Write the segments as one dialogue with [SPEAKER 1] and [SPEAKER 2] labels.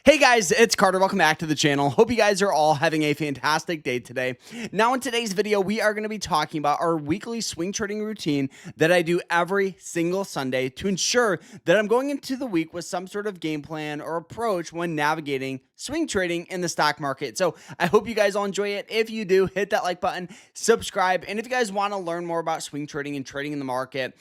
[SPEAKER 1] Hey guys, it's Carter. Welcome back to the channel. Hope you guys are all having a fantastic day today. Now in today's video, we are going to be talking about our weekly swing trading routine that I do every single Sunday to ensure that I'm going into the week with some sort of game plan or approach when navigating swing trading in the stock market. So I hope you guys all enjoy it. If you do, hit that like button, subscribe, and if you guys want to learn more about swing trading and trading in the market,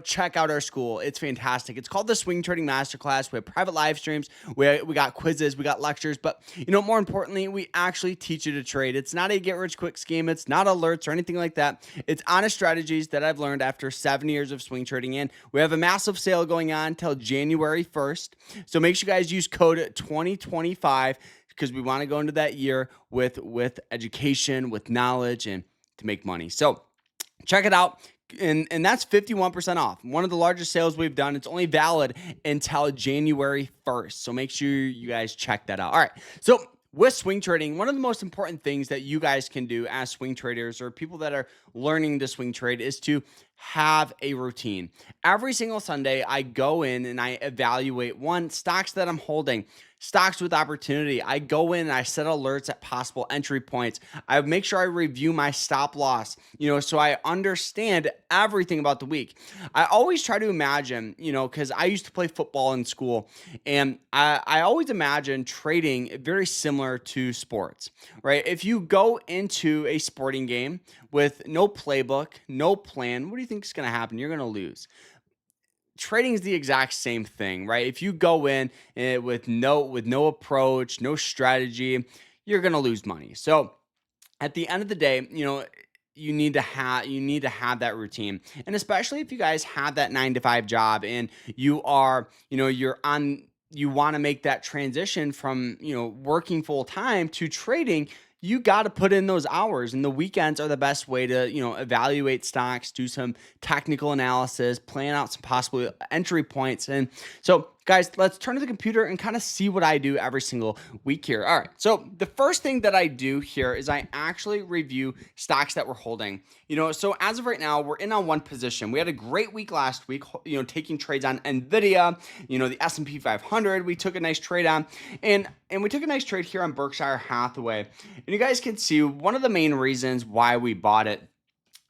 [SPEAKER 1] check out our school. It's fantastic. It's called the Swing Trading Masterclass. We have private live streams. We got quizzes, we got lectures, but more importantly, we actually teach you to trade. It's not a get rich quick scheme. It's not alerts or anything like that. It's honest strategies that I've learned after 7 years of swing trading. And we have a massive sale going on till January 1st. So make sure you guys use code 2025 because we want to go into that year with education, with knowledge, and to make money. So check it out. And that's 51% off. One of the largest sales we've done. It's only valid until January 1st. So make sure you guys check that out. All right. So with swing trading, one of the most important things that you guys can do as swing traders or people that are learning to swing trade is to have a routine. Every single Sunday, I go in and I evaluate stocks that I'm holding, stocks with opportunity. I go in and I set alerts at possible entry points. I make sure I review my stop loss, so I understand everything about the week. I always try to imagine, because I used to play football in school, and I always imagine trading very similar to sports, right? If you go into a sporting game with no playbook, no plan, what do you think is going to happen? You're going to lose. Trading is the exact same thing, right? If you go in with no approach, no strategy, you're going to lose money. So at the end of the day, you need to have that routine. And especially if you guys have that 9 to 5 job and you are, you want to make that transition from, working full time to trading, you got to put in those hours, and the weekends are the best way to, evaluate stocks, do some technical analysis, plan out some possible entry points. And so guys, let's turn to the computer and kind of see what I do every single week here. All right. So the first thing that I do here is I actually review stocks that we're holding. So as of right now, we're in on one position. We had a great week last week, taking trades on Nvidia, the S&P 500. We took a nice trade on, and we took a nice trade here on Berkshire Hathaway. And you guys can see one of the main reasons why we bought it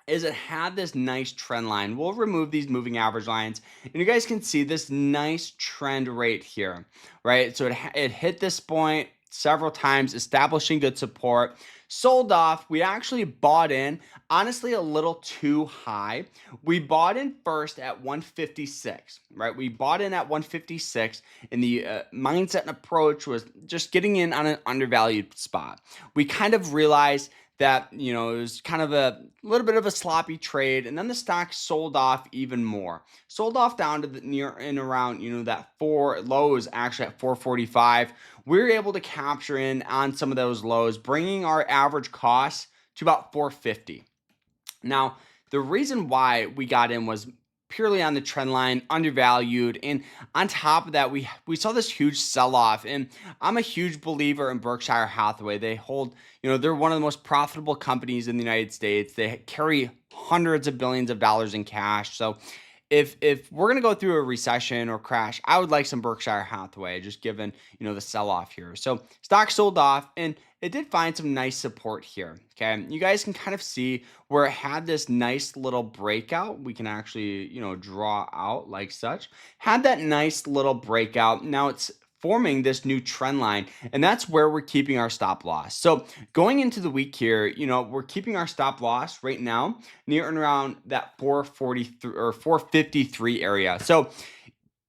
[SPEAKER 1] is it had this nice trend line. We'll remove these moving average lines, and you guys can see this nice trend right here, right? So it hit this point several times, establishing good support, sold off. We actually bought in, honestly, a little too high. We bought in first at 156, right? We bought in at 156, and the mindset and approach was just getting in on an undervalued spot. We kind of realized that, it was kind of a little bit of a sloppy trade, and then the stock sold off even more. Sold off down to the near and around, that lows actually at 445. We were able to capture in on some of those lows, bringing our average cost to about 450. Now, the reason why we got in was purely on the trend line, undervalued, and on top of that, we saw this huge sell-off. And I'm a huge believer in Berkshire Hathaway. They hold, they're one of the most profitable companies in the United States. They carry hundreds of billions of dollars in cash. So if we're going to go through a recession or crash, I would like some Berkshire Hathaway, just given, the sell-off here. So stock sold off, and it did find some nice support here. Okay. You guys can kind of see where it had this nice little breakout. We can actually, draw out like such. Had that nice little breakout. Now it's forming this new trend line, and that's where we're keeping our stop loss. So going into the week here, we're keeping our stop loss right now near and around that 443 or 453 area. So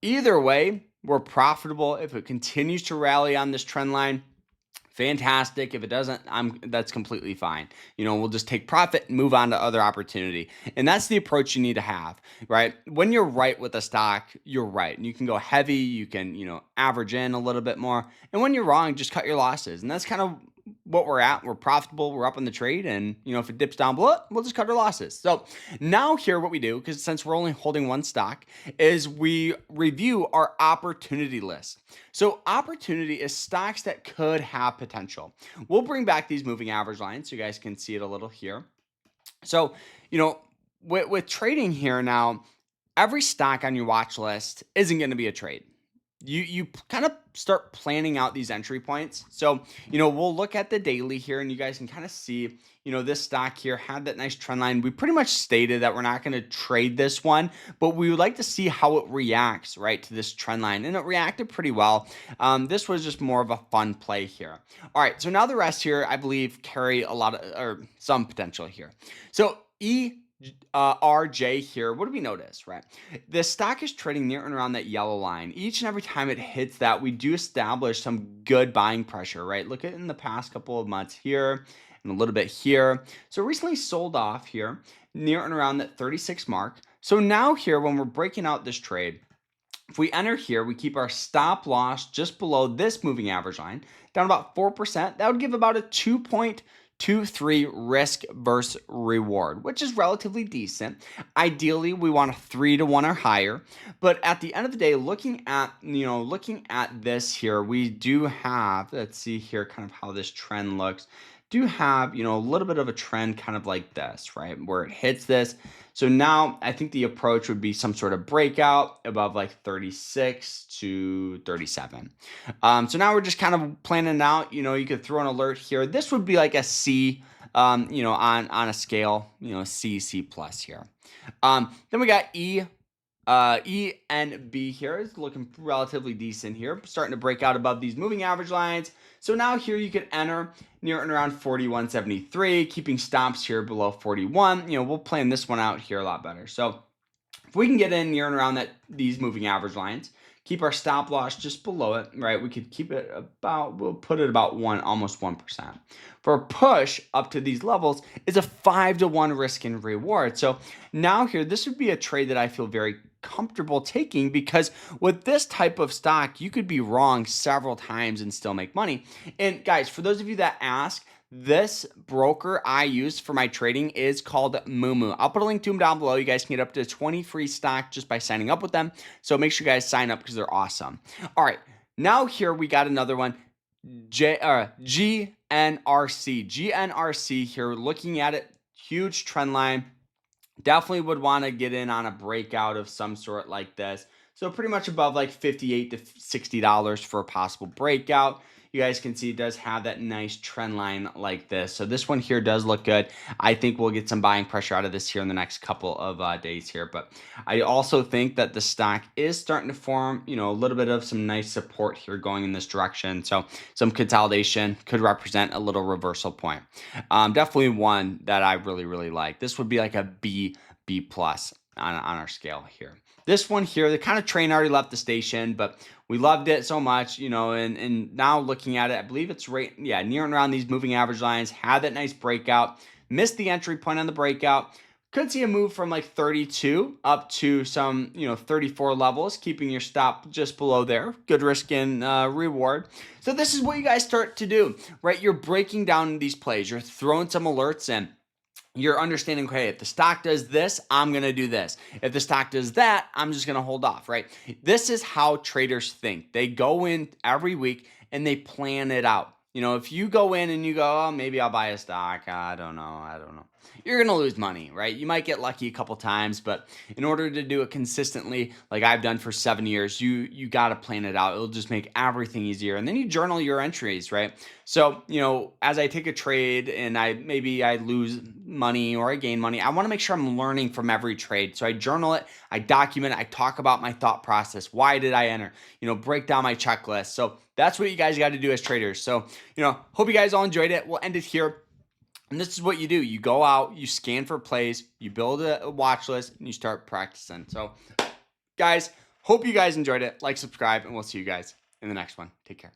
[SPEAKER 1] either way, we're profitable. If it continues to rally on this trend line, fantastic. If it doesn't, that's completely fine. We'll just take profit and move on to other opportunity. And that's the approach you need to have, right? When you're right with a stock, you're right. And you can go heavy, you can, average in a little bit more. And when you're wrong, just cut your losses. And that's kind of what we're at. We're profitable, we're up in the trade, and if it dips down below, we'll just cut our losses. So now here what we do, because since we're only holding one stock, is we review our opportunity list. So opportunity is stocks that could have potential. We'll bring back these moving average lines so you guys can see it a little here. So with trading here now, every stock on your watch list isn't going to be a trade. you kind of start planning out these entry points. So, we'll look at the daily here and you guys can kind of see, this stock here had that nice trend line. We pretty much stated that we're not going to trade this one, but we would like to see how it reacts, right, to this trend line. And it reacted pretty well. This was just more of a fun play here. All right, so now the rest here, I believe, carry a lot of, or some potential here. So RJ here, what do we notice, right? The stock is trading near and around that yellow line. Each and every time it hits that, we do establish some good buying pressure, right? Look at in the past couple of months here and a little bit here. So recently sold off here near and around that 36 mark. So now here, when we're breaking out this trade, if we enter here, we keep our stop loss just below this moving average line, down about 4%. That would give about a 2.23 risk versus reward, which is relatively decent. Ideally, we want a 3-to-1 or higher. But at the end of the day, looking at this here, we do have, let's see here kind of how this trend looks. Do have, a little bit of a trend kind of like this, right? Where it hits this. So now I think the approach would be some sort of breakout above like 36 to 37. So now we're just kind of planning out, you could throw an alert here. This would be like a C, on a scale, C plus here. Then we got E and B here is looking relatively decent here, starting to break out above these moving average lines. So now here you could enter near and around 41.73, keeping stops here below 41. We'll plan this one out here a lot better. So if we can get in near and around these moving average lines, keep our stop loss just below it, right? We could keep it we'll put it about almost 1%. For a push up to these levels is a 5-to-1 risk and reward. So now here, this would be a trade that I feel very comfortable taking, because with this type of stock, you could be wrong several times and still make money. And guys, for those of you that ask, this broker I use for my trading is called Moo. I'll put a link to them down below. You guys can get up to 20 free stock just by signing up with them. So make sure you guys sign up because they're awesome. All right, now here we got another one, GNRC. GNRC here, looking at it, huge trend line. Definitely would want to get in on a breakout of some sort like this. So pretty much above like $58 to $60 for a possible breakout. You guys can see it does have that nice trend line like this. So this one here does look good. I think we'll get some buying pressure out of this here in the next couple of days here. But I also think that the stock is starting to form, a little bit of some nice support here going in this direction. So some consolidation could represent a little reversal point. Definitely one that I really, really like. This would be like a B plus on our scale here. This one here, the kind of train already left the station, but we loved it so much, and now looking at it, I believe it's near and around these moving average lines, had that nice breakout, missed the entry point on the breakout, could see a move from like 32 up to some, 34 levels, keeping your stop just below there. Good risk and reward. So this is what you guys start to do, right? You're breaking down these plays, you're throwing some alerts in. You're understanding, okay, if the stock does this, I'm going to do this. If the stock does that, I'm just going to hold off, right? This is how traders think. They go in every week and they plan it out. If you go in and you go, oh, maybe I'll buy a stock. I don't know. You're going to lose money, right? You might get lucky a couple times, but in order to do it consistently, like I've done for 7 years, you got to plan it out. It'll just make everything easier. And then you journal your entries, right? So, as I take a trade and I lose money or I gain money, I want to make sure I'm learning from every trade. So I journal it, I document it, I talk about my thought process. Why did I enter? Break down my checklist. So that's what you guys got to do as traders. So, hope you guys all enjoyed it. We'll end it here. And this is what you do. You go out, you scan for plays, you build a watch list, and you start practicing. So, guys, hope you guys enjoyed it. Like, subscribe, and we'll see you guys in the next one. Take care.